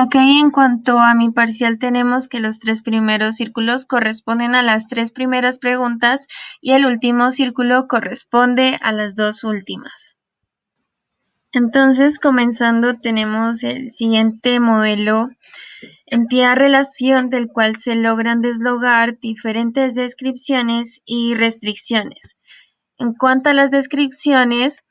Ok, en cuanto a mi parcial tenemos que los tres primeros círculos corresponden a las tres primeras preguntas y el último círculo corresponde a las dos últimas. Entonces, comenzando, tenemos el siguiente modelo, entidad-relación, del cual se logran deslogar diferentes descripciones y restricciones. En cuanto a las descripciones,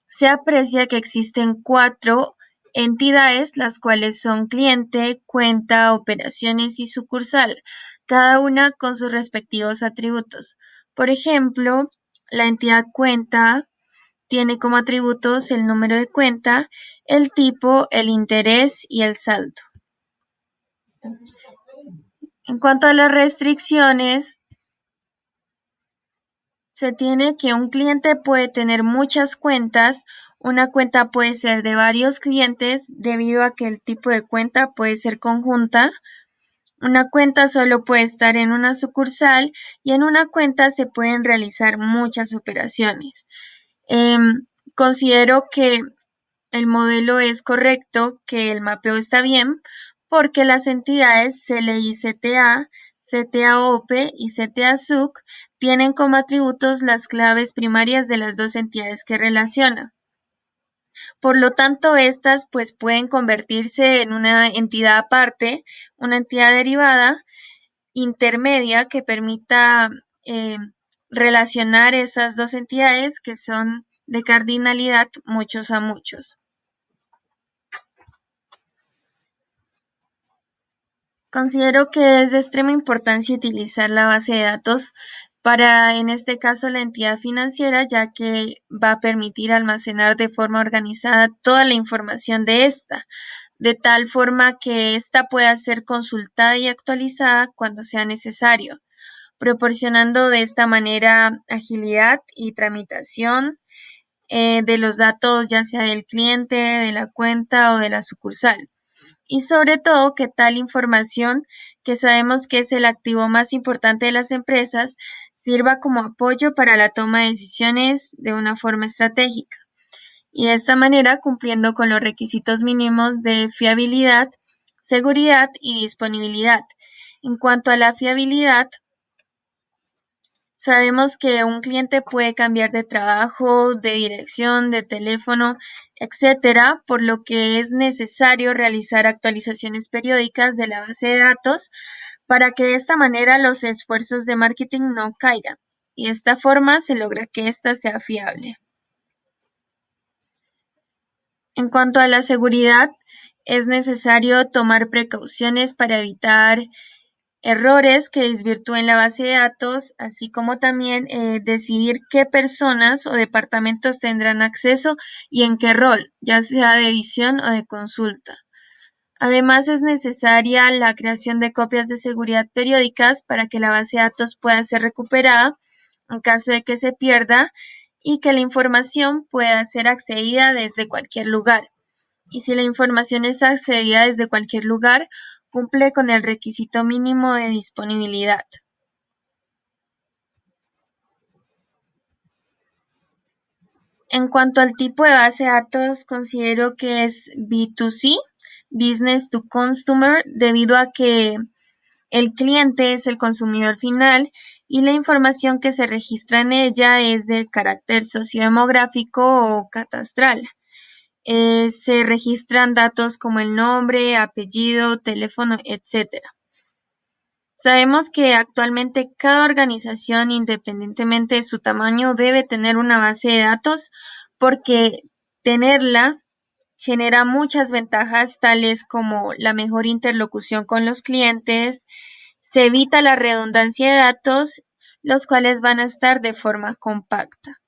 se aprecia que existen 4 entidades, las cuales son cliente, cuenta, operaciones y sucursal, cada una con sus respectivos atributos. Por ejemplo, la entidad cuenta tiene como atributos el número de cuenta, el tipo, el interés y el saldo. En cuanto a las restricciones, se tiene que un cliente puede tener muchas cuentas. Una cuenta puede ser de varios clientes debido a que el tipo de cuenta puede ser conjunta. Una cuenta solo puede estar en una sucursal y en una cuenta se pueden realizar muchas operaciones. Considero que el modelo es correcto, que el mapeo está bien, porque las entidades CLI CTA, CTA-OP y CTA-SUC tienen como atributos las claves primarias de las dos entidades que relacionan. Por lo tanto, estas pues pueden convertirse en una entidad aparte, una entidad derivada, intermedia, que permita relacionar esas dos entidades que son de cardinalidad muchos a muchos. Considero que es de extrema importancia utilizar la base de datos para, en este caso, la entidad financiera, ya que va a permitir almacenar de forma organizada toda la información de esta, de tal forma que ésta pueda ser consultada y actualizada cuando sea necesario, proporcionando de esta manera agilidad y tramitación de los datos, ya sea del cliente, de la cuenta o de la sucursal. Y sobre todo que tal información, que sabemos que es el activo más importante de las empresas, sirva como apoyo para la toma de decisiones de una forma estratégica. Y de esta manera cumpliendo con los requisitos mínimos de fiabilidad, seguridad y disponibilidad. En cuanto a la fiabilidad, sabemos que un cliente puede cambiar de trabajo, de dirección, de teléfono, etcétera, por lo que es necesario realizar actualizaciones periódicas de la base de datos para que de esta manera los esfuerzos de marketing no caigan y de esta forma se logra que ésta sea fiable. En cuanto a la seguridad, es necesario tomar precauciones para evitar errores que desvirtúen la base de datos, así como también decidir qué personas o departamentos tendrán acceso y en qué rol, ya sea de edición o de consulta. Además, es necesaria la creación de copias de seguridad periódicas para que la base de datos pueda ser recuperada en caso de que se pierda y que la información pueda ser accedida desde cualquier lugar. Y si la información es accedida desde cualquier lugar, cumple con el requisito mínimo de disponibilidad. En cuanto al tipo de base de datos, considero que es B2C, Business to Consumer, debido a que el cliente es el consumidor final y la información que se registra en ella es de carácter sociodemográfico o catastral. Se registran datos como el nombre, apellido, teléfono, etc. Sabemos que actualmente cada organización, independientemente de su tamaño, debe tener una base de datos porque tenerla genera muchas ventajas tales como la mejor interlocución con los clientes, se evita la redundancia de datos, los cuales van a estar de forma compacta.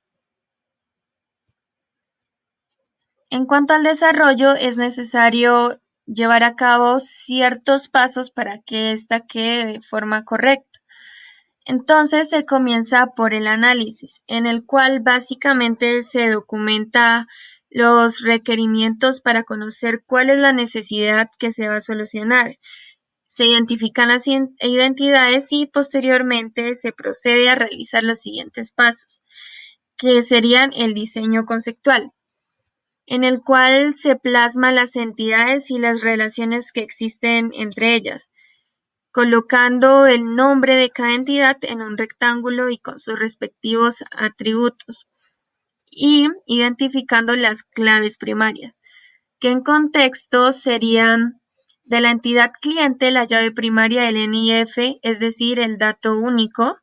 En cuanto al desarrollo, es necesario llevar a cabo ciertos pasos para que ésta quede de forma correcta. Entonces se comienza por el análisis, en el cual básicamente se documenta los requerimientos para conocer cuál es la necesidad que se va a solucionar. Se identifican las identidades y posteriormente se procede a realizar los siguientes pasos, que serían el diseño conceptual. en el cual se plasma las entidades y las relaciones que existen entre ellas, colocando el nombre de cada entidad en un rectángulo y con sus respectivos atributos, y identificando las claves primarias, que en contexto serían de la entidad cliente la llave primaria del NIF, es decir, el dato único,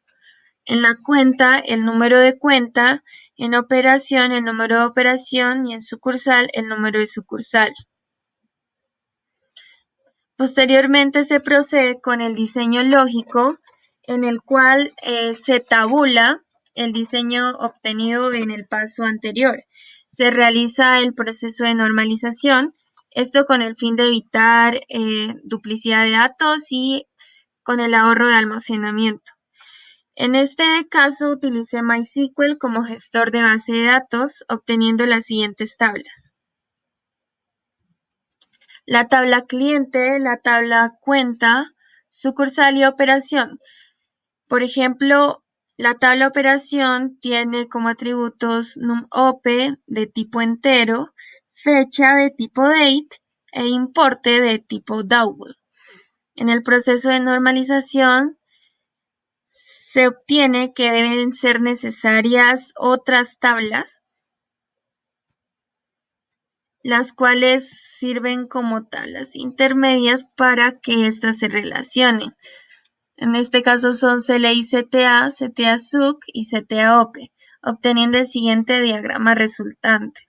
en la cuenta el número de cuenta, en operación el número de operación y en sucursal el número de sucursal. Posteriormente se procede con el diseño lógico, en el cual se tabula el diseño obtenido en el paso anterior. Se realiza el proceso de normalización, esto con el fin de evitar duplicidad de datos y con el ahorro de almacenamiento. En este caso utilicé MySQL como gestor de base de datos, obteniendo las siguientes tablas. La tabla cliente, la tabla cuenta, sucursal y operación. Por ejemplo, la tabla operación tiene como atributos numOp de tipo entero, fecha de tipo date e importe de tipo double. En el proceso de normalización se obtiene que deben ser necesarias otras tablas, las cuales sirven como tablas intermedias para que éstas se relacionen. En este caso son CLI CTA, CTA SUC y CTA OP, obteniendo el siguiente diagrama resultante,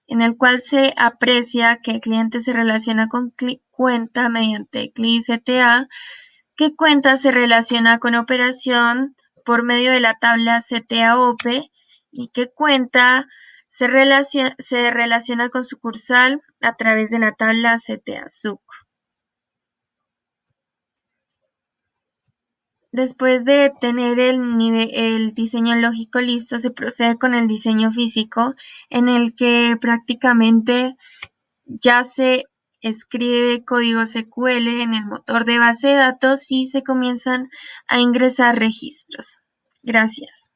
en el cual se aprecia que el cliente se relaciona con cuenta mediante CLI CTA, que cuenta se relaciona con operación por medio de la tabla CTA OP y que cuenta se relaciona con sucursal a través de la tabla CTA SUC. Después de tener el diseño lógico listo, se procede con el diseño físico, en el que prácticamente ya se escribe código SQL en el motor de base de datos y se comienzan a ingresar registros. Gracias.